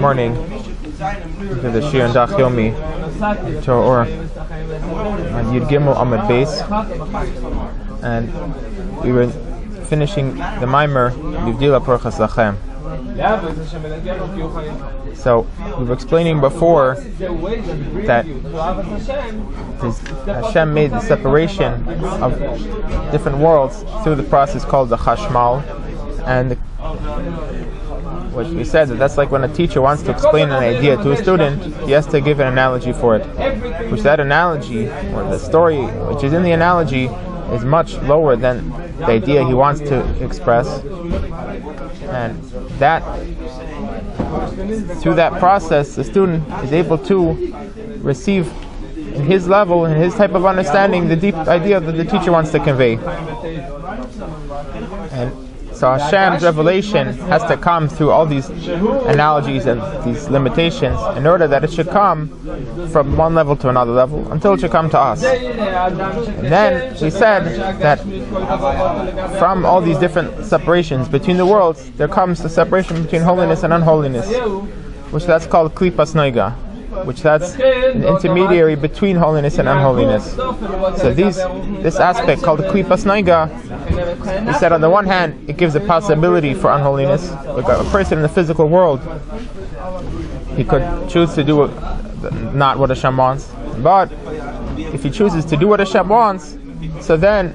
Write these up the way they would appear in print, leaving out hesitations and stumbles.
morning to the Shir and Dach Yomi to or Yud Gimel Amud Beis, and we were finishing the Maimer Yivdila Porchas Lachem. So we were explaining before that Hashem made the separation of different worlds through the process called the Chashmal, and which we said that's like when a teacher wants to explain an idea to a student, he has to give an analogy for it. Which that analogy, or the story which is in the analogy, is much lower than the idea he wants to express. And that, through that process, the student is able to receive in his level, in his type of understanding, the deep idea that the teacher wants to convey. And so Hashem's revelation has to come through all these analogies and these limitations in order that it should come from one level to another level until it should come to us. And then we said that from all these different separations between the worlds, there comes the separation between holiness and unholiness, which that's called Klipas Noiga, which that's an intermediary between holiness and unholiness. So this aspect called the Klipas Noiga, we said on the one hand it gives a possibility for unholiness. Like a person in the physical world, he could choose to do not what Hashem wants, but if he chooses to do what Hashem wants, so then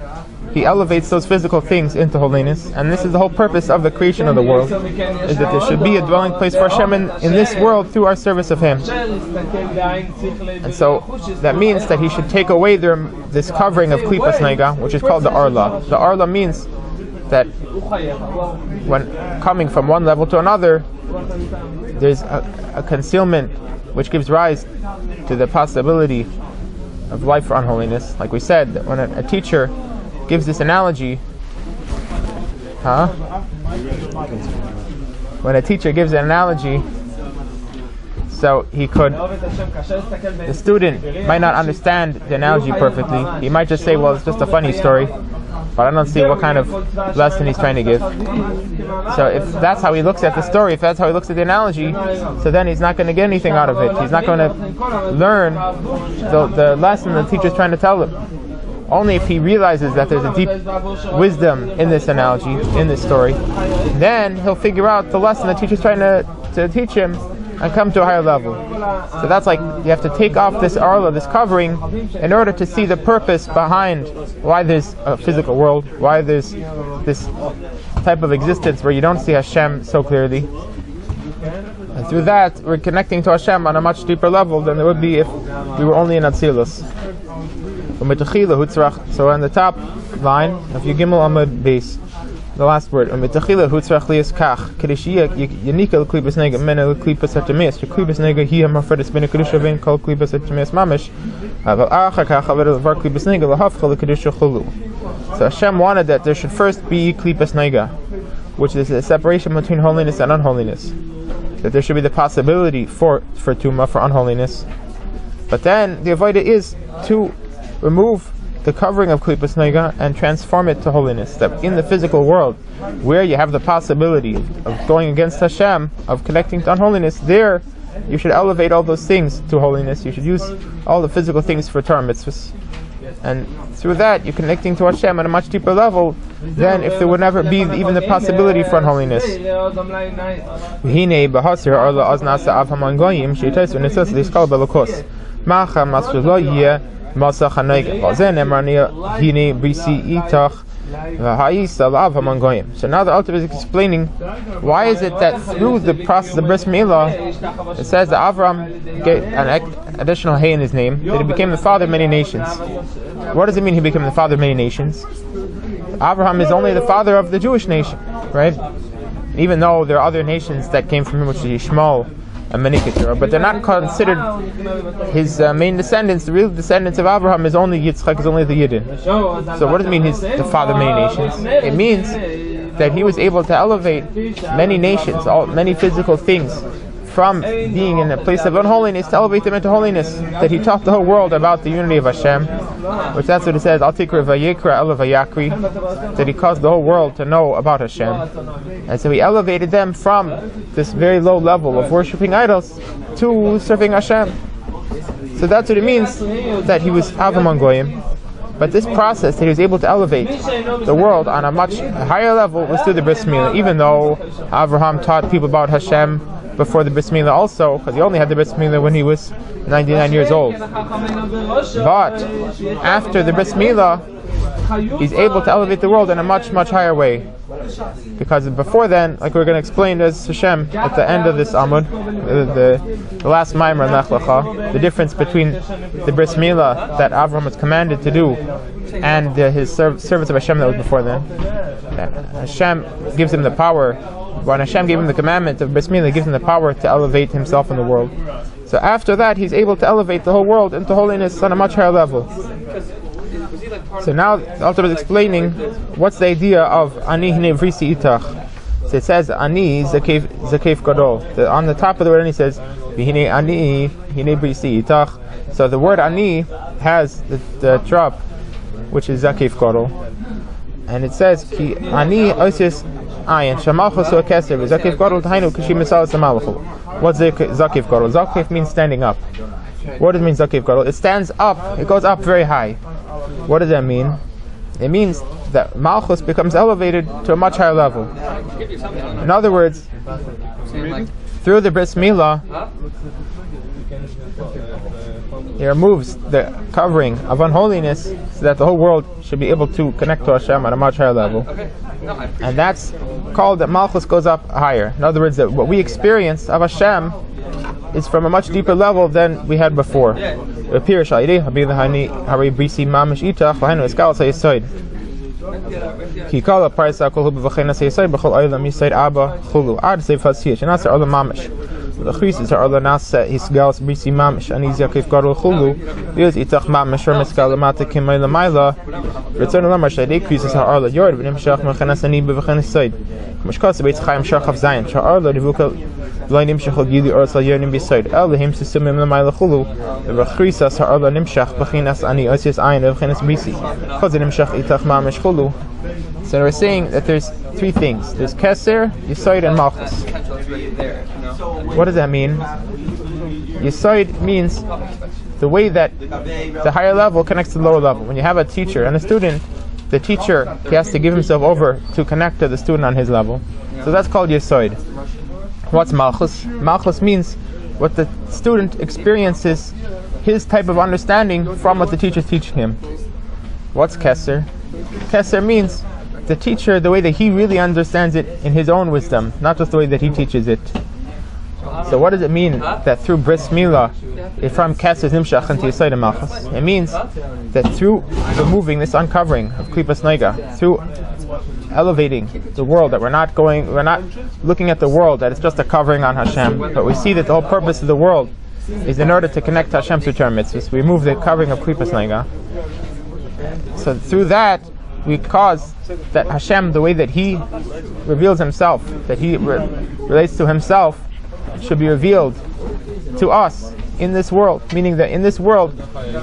he elevates those physical things into holiness. And this is the whole purpose of the creation of the world, is that there should be a dwelling place for Hashem in this world through our service of Him. And so that means that he should take away this covering of Klipas Noiga, which is called the Arla. The Arla means that when coming from one level to another, there's a concealment which gives rise to the possibility of life for unholiness. Like we said, that when a teacher gives this analogy, when a teacher gives an analogy, so the student might not understand the analogy perfectly. He might just say, well, it's just a funny story, but I don't see what kind of lesson he's trying to give. So if that's how he looks at the story, if that's how he looks at the analogy, so then he's not going to get anything out of it. He's not going to learn the lesson the teacher's trying to tell him. Only if he realizes that there's a deep wisdom in this analogy, in this story, then he'll figure out the lesson the teacher's trying to teach him and come to a higher level. So that's like, you have to take off this arla, this covering, in order to see the purpose behind why there's a physical world, why there's this type of existence where you don't see Hashem so clearly. And through that, we're connecting to Hashem on a much deeper level than it would be if we were only in Atzilus. So on the top line of Yud Gimel Amud Beis, the last word, Klipas So Hashem wanted that there should first be Klipas Noiga, which is a separation between holiness and unholiness. That there should be the possibility for Tumah, for unholiness. But then the avodah is to remove the covering of Klipas Noiga and transform it to holiness. That in the physical world, where you have the possibility of going against Hashem, of connecting to unholiness, there you should elevate all those things to holiness. You should use all the physical things for Torah mitzvahs. And through that, you're connecting to Hashem at a much deeper level than if there would never be even the possibility for unholiness. So now the Alter is explaining why is it that through the process of Bris Milah, it says that Avram gave an additional hay in his name, that he became the father of many nations. What does it mean he became the father of many nations? Abraham is only the father of the Jewish nation, right? Even though there are other nations that came from him, which is Yishmael and Meniketur, but they're not considered his main descendants. The real descendants of Abraham is only Yitzchak, is only the Yidden. So what does it mean he's the father of many nations? It means that he was able to elevate many nations, many physical things, from being in a place of unholiness to elevate them into holiness. That he taught the whole world about the unity of Hashem, which that's what it says, Al Tikra Vayikra Ela Vayakri, that he caused the whole world to know about Hashem. And so he elevated them from this very low level of worshipping idols to serving Hashem. So that's what it means that he was Av among Goyim. But this process that he was able to elevate the world on a much higher level was through the Bris Milah, even though Avraham taught people about Hashem before the Bris Milah also, because he only had the Bris Milah when he was 99 years old. But after the Bris Milah, he's able to elevate the world in a much, much higher way. Because before then, like we're going to explain as Hashem at the end of this Amud, the last Maimer in Lech Lecha, the difference between the Bris Milah that Avraham was commanded to do and his service of Hashem that was before then. Hashem gives him the power. When Hashem gave him the commandment of Bris Milah, he gives him the power to elevate himself in the world. So after that, he's able to elevate the whole world into holiness on a much higher level. So now the Alter is explaining what's the idea of Ani Hine Vrisi Itach. So it says Ani Zakef Gadol. On the top of the word Ani says Vihine Ani Hine Vrisi Itach. So the word Ani has the drop, which is Zakef Gadol, and it says Ki Ani Osis Ayin Shamalchus Keser Zakef Gadol Tainu Kishim Misalas Malchu. What's Zakef Gadol? Zakef means standing up. What does it mean, Zakef Gadol? It stands up, it goes up very high. What does that mean? It means that Malchus becomes elevated to a much higher level. In other words, through the Bris Milah, he removes the covering of unholiness so that the whole world should be able to connect to Hashem at a much higher level. And that's called that Malchus goes up higher. In other words, that what we experience of Hashem is from a much deeper level than we had before. It appears Ki kala parsa kol hu b'v'chenas yisoid b'chol olam yisoid abba chulu ad seif hasiyah shenasar olam mamish l'chrisis har olam nasa hisgalas brisi mamish ani zakif gadol chulu yuz itach mamish or miskal lamata kimay lamayla return olam har shadei krisis har olam yord v'nimshach m'chenas ani b'v'chenas yisoid k'mishkas beitz chayim shachav zayin shar olam divuka lo nimshach al gili or sal yonim b'yisoid el lehim sisumim lamayla chulu v'chrisas har olam nimshach b'chenas ani osis ayin v'chenas brisi chaz nimshach itach mamish chulu. So we're saying that there's three things. There's Keser, Yisoid, and Malchus. What does that mean? Yisoid means the way that the higher level connects to the lower level. When you have a teacher and a student, the teacher, he has to give himself over to connect to the student on his level. So that's called Yisoid. What's Malchus? Malchus means what the student experiences, his type of understanding from what the teacher is teaching him. What's Keser? Keser means the teacher, the way that he really understands it in his own wisdom, not just the way that he teaches it. So what does it mean that through Bris Milah, from Keser Nimshach into Yisoid and Malchus? It means that through removing this uncovering of Klipas Noiga, through elevating the world, that we're not looking at the world that it's just a covering on Hashem, but we see that the whole purpose of the world is in order to connect to Hashem through Torah mitzvahs. We remove the covering of Klipas Noiga. So through that, we cause that Hashem, the way that He reveals Himself, that He relates to Himself, should be revealed to us in this world. Meaning that in this world,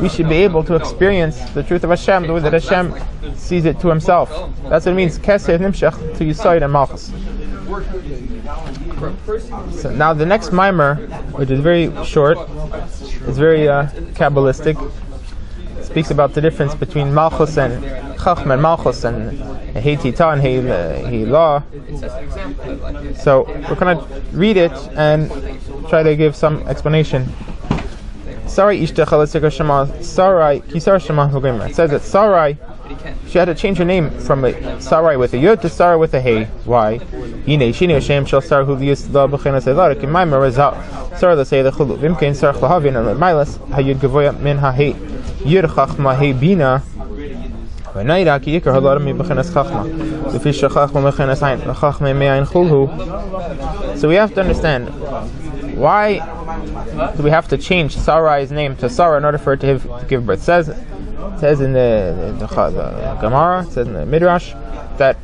we should be able to experience the truth of Hashem the way that Hashem sees it to Himself. That's what it means, Keser Nimshach to Yisoid and Malchus. So now the next mimer, which is very short, is very Kabbalistic. Speaks about the difference between Malchus and Chachma and Malchus and Hei Tita and Hei La. So we're going to read it and try to give some explanation. Sarai Sarai Kisar Shema Hugimra. It says that Sarai, she had to change her name from a Sarai with a Yud to Sarai with a Hey. Why? Yine Shini Hashem Shel Sar Hu V'Yis La B'China Selar Kimaimer Rezal Sarai L'Sei L'Chulu V'Imkein Sar Ch'Lahavin and L'Mailas HaYud Gavoya Min HaHei Yud Chachma Hey Bina V'Naira Ki Yikar Halaram Mi B'Chinas Chachma L'Fish Chachma B'Chinas Ayin L'Chachma Me'ayin Chulhu. So we have to understand, why do we have to change Sarai's name to Sarah in order for her to give birth? It says in the Gemara, it says in the Midrash, that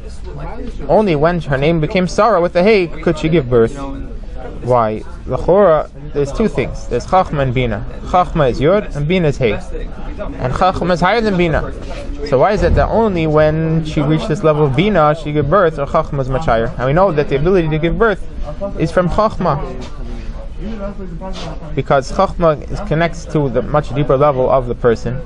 only when her name became Sarah with the Hey could she give birth. Why? L'chora, there's two things. There's Chachma and Bina. Chachma is Yod and Bina is Hey. And Chachma is higher than Bina. So why is it that only when she reached this level of Bina she gave birth, or Chachma is much higher? And we know that the ability to give birth is from Chachma, because Chachma connects to the much deeper level of the person.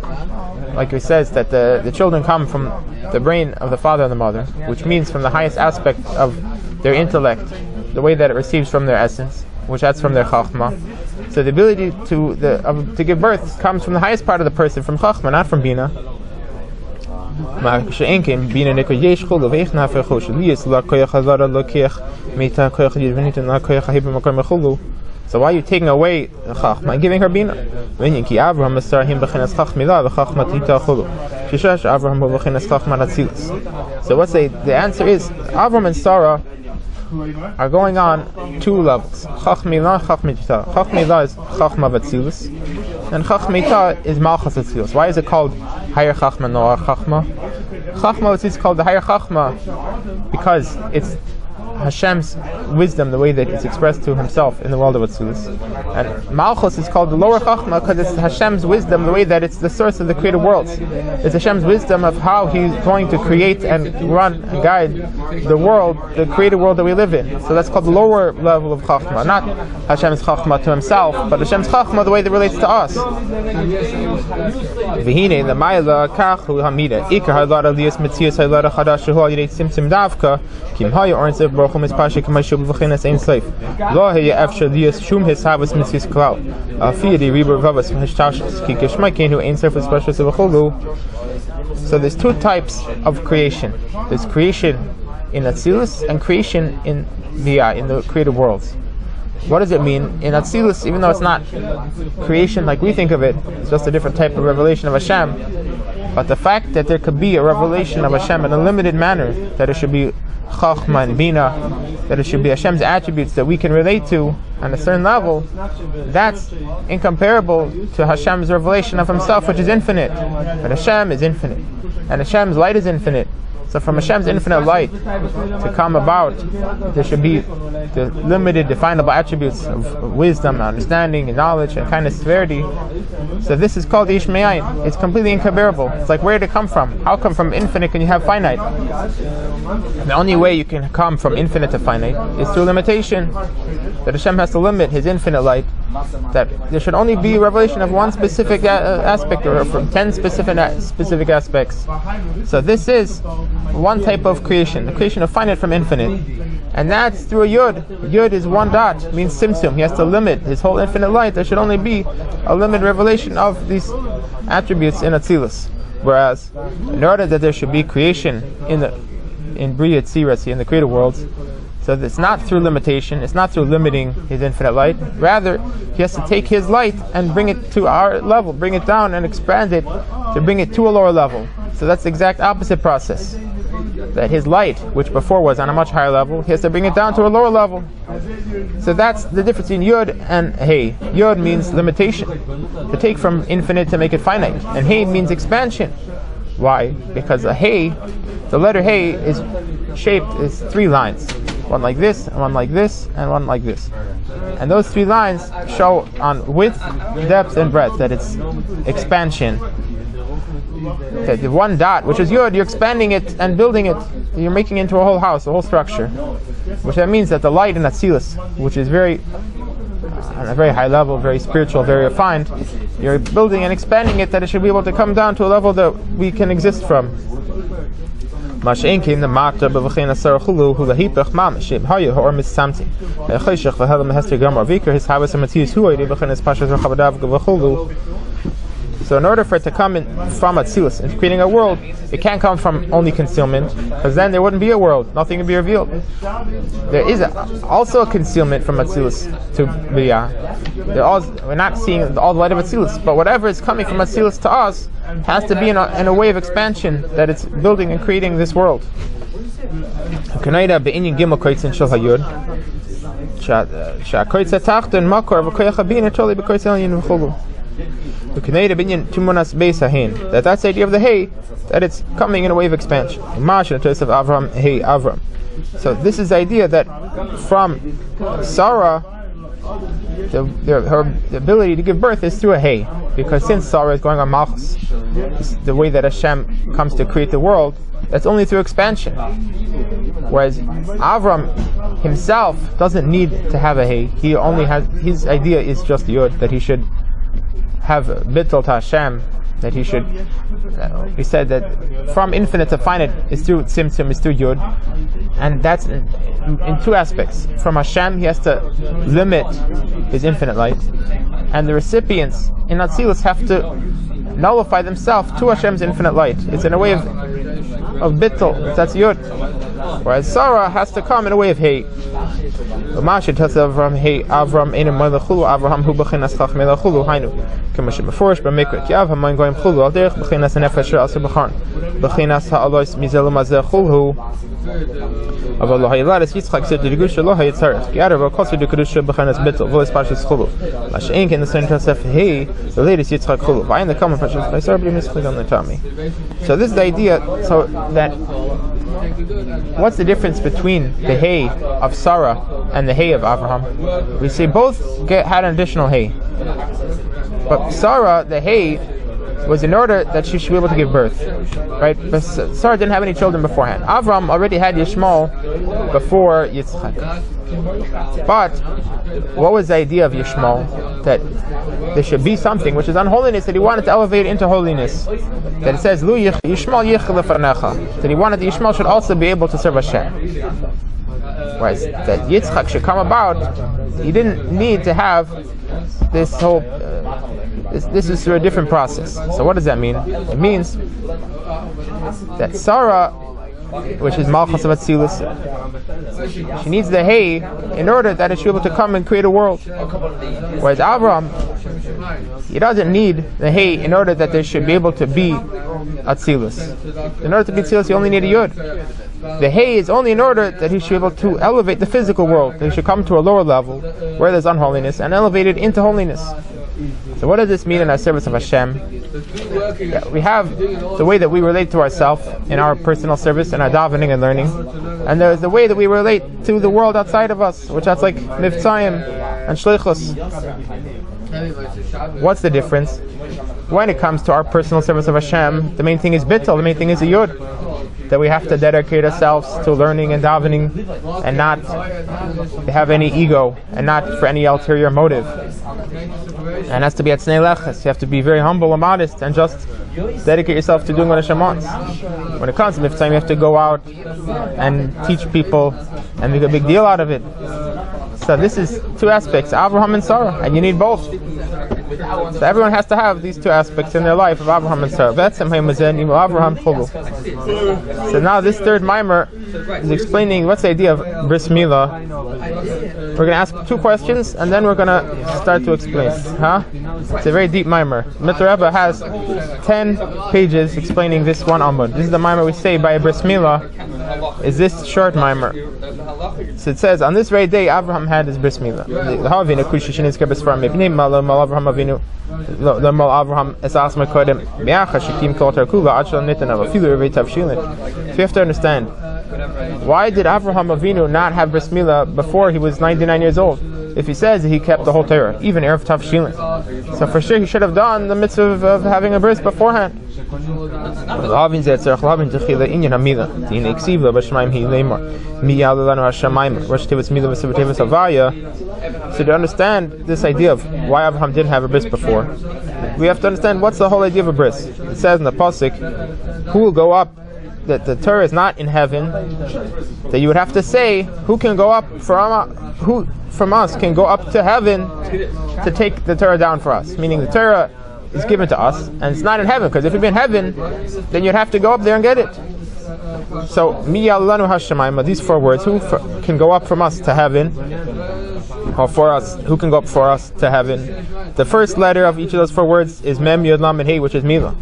Like it says that the children come from the brain of the father and the mother, which means from the highest aspect of their intellect, the way that it receives from their essence, which that's from their Chachma. So the ability to give birth comes from the highest part of the person, from Chachma, not from Bina. So why are you taking away Chachma and giving her Bina? So what's the answer is, Avram and Sarah are going on two levels. Chachmila, Chachmita. Chachmila is Chachma Vatzilus, and Chachmita is Malchus Vatzilus. Why is it called higher Chachma, lower Chachma? Chachma is called the higher Chachma because it's Hashem's wisdom, the way that it's expressed to Himself in the world of Atzilus. And Malchus is called the lower Chachma because it's Hashem's wisdom, the way that it's the source of the created worlds. It's Hashem's wisdom of how He's going to create and run and guide the world, the created world that we live in. So that's called the lower level of Chachma. Not Hashem's Chachma to Himself, but Hashem's Chachma, the way that relates to us. V'hine the Ma'ila Kachu Hamida Ikar Halara Lias Metzias Halara Chadash Shehu Al Yidei Tzimtzum Davka Kim Haya Ornsev Baruch Hu Mitzpashik K'mayshub V'chinas Ein Sleif Lo Heya Efshar Lias Shum His Havas Metzias Klau Afiyadi Riber Vavas Heshtashas Ki Kishmakin Hu Ein Sleif V'spashas V'chulu. So there's two types of creation. There's creation in Atzilus and creation in the created worlds. What does it mean? In Atzilus, even though it's not creation like we think of it, it's just a different type of revelation of Hashem. But the fact that there could be a revelation of Hashem in a limited manner, that it should be Chachma and Bina, that it should be Hashem's attributes that we can relate to on a certain level, that's incomparable to Hashem's revelation of Himself, which is infinite. But Hashem is infinite, and Hashem's light is infinite. So from Hashem's infinite light to come about, there should be the limited, definable attributes of wisdom, understanding, and knowledge, and kindness, severity. So this is called Ish Me'ayin. It's completely incomparable. It's like, where did it come from? How come from infinite can you have finite? The only way you can come from infinite to finite is through limitation. That Hashem has to limit His infinite light. That there should only be revelation of one specific aspect, or from 10 specific aspects. So this is one type of creation, the creation of finite from infinite, and that's through a Yud. Yud is one dot, means Tzimtzum. He has to limit His whole infinite light. There should only be a limited revelation of these attributes in Atzilus. Whereas, in order that there should be creation in Bria Tzirasi, in the created worlds, so it's not through limitation, it's not through limiting His infinite light. Rather, He has to take His light and bring it to our level, bring it down and expand it to bring it to a lower level. So that's the exact opposite process. That His light, which before was on a much higher level, He has to bring it down to a lower level. So that's the difference between Yud and Hey. Yud means limitation, to take from infinite to make it finite. And Hey means expansion. Why? Because the letter Hey is shaped as 3 lines. One like this, and one like this, and one like this. And those 3 lines show on width, depth, and breadth that it's expansion. That the one dot, which is Yud, you're expanding it and building it. You're making it into a whole house, a whole structure. Which that means that the light in Atzilus, which is very on a very high level, very spiritual, very refined, you're building and expanding it that it should be able to come down to a level that we can exist from. Mashen came the Mata Bavachin Asar Hulu, who the Hipach Mamashim, Haya, or Miss Samti. Cheshach, Vahelam Hester Gamar Viker, his Habas and Matthias, who are the Bachin Pashas or Chabadav Gavahulu. So in order for it to come in from Atzilus into creating a world, it can't come from only concealment, because then there wouldn't be a world, nothing would be revealed. There is also a concealment from Atzilus to B'riyah. We're not seeing all the light of Atzilus, but whatever is coming from Atzilus to us has to be in a way of expansion, that it's building and creating this world. That's the idea of the Hey, that it's coming in a way of expansion. So this is the idea that from Sarah the ability to give birth is through a hay, because since Sarah is going on Malchus, the way that Hashem comes to create the world, that's only through expansion. Whereas Avram himself doesn't need to have a hay. He only has, his idea is just Yud, that he should have bittul to Hashem, that he should, we said that from infinite to finite is through Tzimtzum, is through Yud, and that's in two aspects. From Hashem, he has to limit his infinite light, and the recipients in Atzilus have to nullify themselves to Hashem's infinite light. It's in a way of bittul, that's Yud. Whereas Sarah has to come in a way of hay. Avraham hu b'chinas chachmei lachulu hainu k'ma shemeforish b'mikra ki'av hamayim goyim chulu al derech b'chinas hanefesh aser b'charn b'chinas ha'alois mizelu mazeh chulu aval lo hayilaris yitzchak sir d'rigusha lo hayitzarech ki'arav al-kosir d'kedusha b'chinas bittul v'lis parshas chulu masha'in ken the Tosef hey the latest yitzchak chulu v'ayin the common parshas chaysar b'li mischlig on the tummy. So this is the idea, so that what's the difference between the hay of Sarah and the hay of Abraham? We say both had an additional hay, but Sarah, the hay, was in order that she should be able to give birth, right? But Sarah didn't have any children beforehand. Avram already had Yishmael before Yitzchak. But what was the idea of Yishmael? That there should be something which is unholiness, that he wanted to elevate into holiness. That it says, Lu Yishmael yich lefarnecha, that he wanted that Yishmael should also be able to serve Hashem. Whereas that Yitzchak should come about, he didn't need to have this whole this is through a different process. So what does that mean? It means that Sarah, which is Malchus of Atzilus, she needs the hay in order that it should be able to come and create a world. Whereas Avram, he doesn't need the hay in order that there should be able to be Atzilus. In order to be Atzilus, you only need a Yud. The hay is only in order that he should be able to elevate the physical world, that he should come to a lower level where there's unholiness and elevate it into holiness. So what does this mean in our service of Hashem? Yeah, we have the way that we relate to ourselves in our personal service and our davening and learning, and there's the way that we relate to the world outside of us, which that's like Mivtzayim and Shlichus. What's the difference? When it comes to our personal service of Hashem, the main thing is bittul, the main thing is a Yud. That we have to dedicate ourselves to learning and davening, and not have any ego, and not for any ulterior motive. And has to be at Snei Leches. You have to be very humble and modest, and just dedicate yourself to doing what Hashem wants. When it comes to Miftzayim, you have to go out and teach people and make a big deal out of it. So this is two aspects, Abraham and Sarah, and you need both. So everyone has to have these two aspects in their life of Abraham and Sarah. So now this third mimer is explaining what's the idea of bris milah. We're going to ask two questions and then we're going to start to explain. It's a very deep mimer. Mitzvah Rebbe has 10 pages explaining this one amud. This is the mimer we say by a bris milah, is this short mimer. So it says, on this very day Abraham had his bris milah. So you have to understand, why did Avraham Avinu not have bris milah before he was 99 years old? If he says he kept the whole Torah, even Erev Tavshilin, so for sure he should have done the mitzvah of having a bris beforehand. So to understand this idea of why Abraham didn't have a bris before, we have to understand what's the whole idea of a bris. It says in the pasuk, who will go up, that the Torah is not in heaven, that you would have to say, who can go up who from us can go up to heaven to take the Torah down for us? Meaning the Torah is given to us, and it's not in heaven, because if it'd be in heaven, then you'd have to go up there and get it. So, Mi Yalanu Hashemayim, these four words, who can go up from us to heaven, or for us, who can go up for us to heaven? The first letter of each of those four words is Mem Yod Lam and Hey, which is Milah.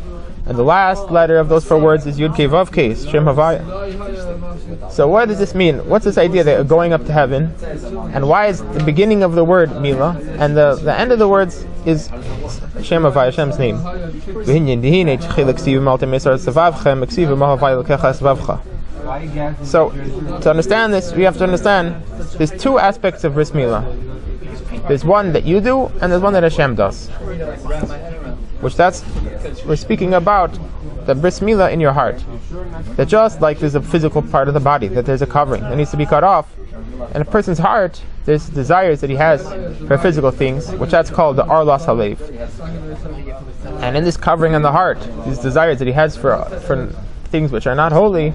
And the last letter of those four words is Yud Kei Vav Kei, Shem Havaya. So what does this mean? What's this idea that going up to heaven? And why is the beginning of the word Milah and the end of the words is Shem Havaya, Hashem's name? So to understand this, we have to understand there's two aspects of bris milah. There's one that you do, and there's one that Hashem does. We're speaking about the bris milah in your heart. That just like there's a physical part of the body, that there's a covering that needs to be cut off, in a person's heart, there's desires that he has for physical things, which that's called the arlas halev. And in this covering on the heart, these desires that he has for things which are not holy,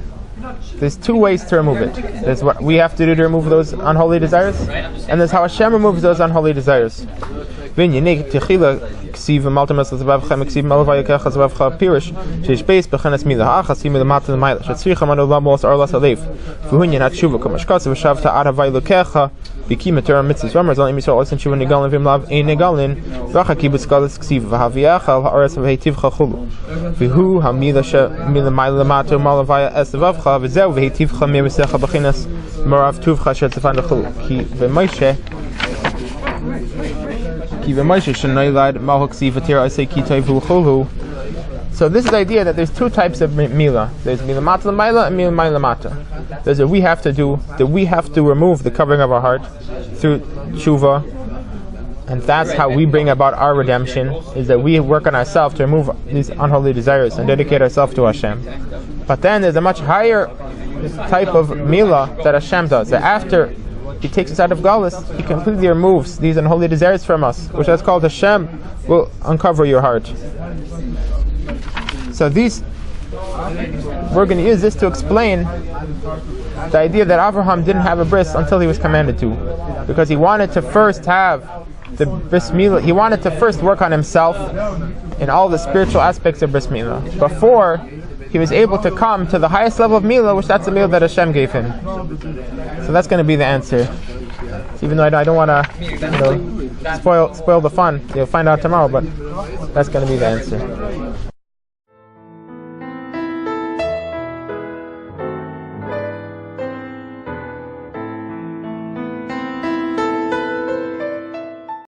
there's two ways to remove it. There's what we have to do to remove those unholy desires, and there's how Hashem removes those unholy desires. כסיב ומלתמס לזבבכם כסיב מלווי ככה זבבך פירש שיש בייס בחנס מילה חסים למטה למעלה שצריך מנו למוס ארלס הלב והוא עניין תשובה כמשקס ושבת ערבי לקחה בקים יותר מצווה ואמר זל אם ישראל עשן תשובה נגלן והם לאו אין נגלן ואחר קיבוץ גלס כסיב והביאך על הארץ והיטיבך חולו והוא המילה שמלמעלה למטה ומלווי לזבבך וזהו והיטיבך מבשך בחנס מרב טובך שצפן לחולו כי במשה So this is the idea that there's two types of milah. There's milah mata l'mayla and milah mayla mata. There's what we have to do, that we have to remove the covering of our heart through tshuva, and that's how we bring about our redemption, is that we work on ourselves to remove these unholy desires and dedicate ourselves to Hashem. But then there's a much higher type of milah that Hashem does, that after He takes us out of Galus, He completely removes these unholy desires from us, which is called Hashem will uncover your heart. So we're going to use this to explain the idea that Abraham didn't have a bris until he was commanded to, because he wanted to first have the bris milah. He wanted to first work on himself in all the spiritual aspects of bris milah before he was able to come to the highest level of milah, which that's the milah that Hashem gave him. So that's going to be the answer. So even though I don't want to spoil the fun, you'll find out tomorrow, but that's going to be the answer.